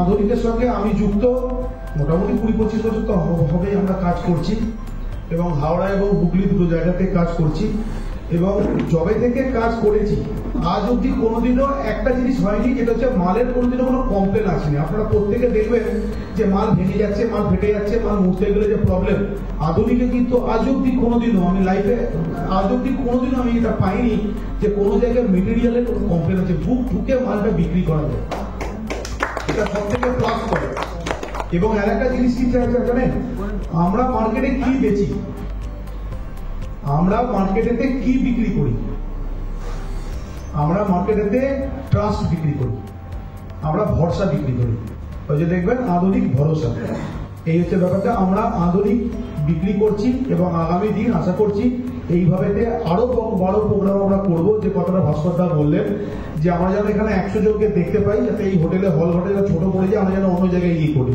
আধুনিকের সঙ্গে আমি যুক্ত মোটামুটি 20-25 বছর তো হবে আমরা কাজ করছি এবং হাওড়া এবং হুগলি দুটো জায়গাতে কাজ করছি এবং জবে থেকে কাজ করেছি আজ অব্দি কোনোদিনও একটা জিনিস হয়নি যেটা হচ্ছে মালের কোনোদিনও কোনো কমপ্লেন আসেনি। আপনারা প্রত্যেকে দেখবেন যে মাল ভেঙে যাচ্ছে, মাল ফেটে যাচ্ছে, মাল মুছতে গেলে যে প্রবলেম, আধুনিকে কিন্তু আজ অব্দি কোনোদিনও আমি লাইফে আজ অব্দি কোনোদিনও আমি এটা পাইনি যে কোনো জায়গায় মেটেরিয়ালের কোনো কমপ্লেন আছে। বুক ঢুকে মালটা বিক্রি করা যায়, এটা সব থেকে প্লাস করে। এবং আর একটা জিনিস কি জানেন, আমরা মার্কেটে কি বেচি, আমরা মার্কেটেতে কি বিক্রি করি, আমরা মার্কেটেতে ট্রাস্ট বিক্রি করি, আমরা ভরসা বিক্রি করি। ওই যে দেখবেন আধুনিক ভরসা, এই হচ্ছে ব্যাপারটা। আমরা আধুনিক বিক্রি করছি এবং আগামী দিন আশা করছি এইভাবে আরো বড় প্রোগ্রাম আমরা করবো। যে কথাটা ভাস্কর দা বললেন যে আমরা যেন এখানে 100 জনকে দেখতে পাই, যাতে এই হোটেলে হল হোটেলে ছোট করে যে আমরা যেন অন্য জায়গায় গিয়ে করি।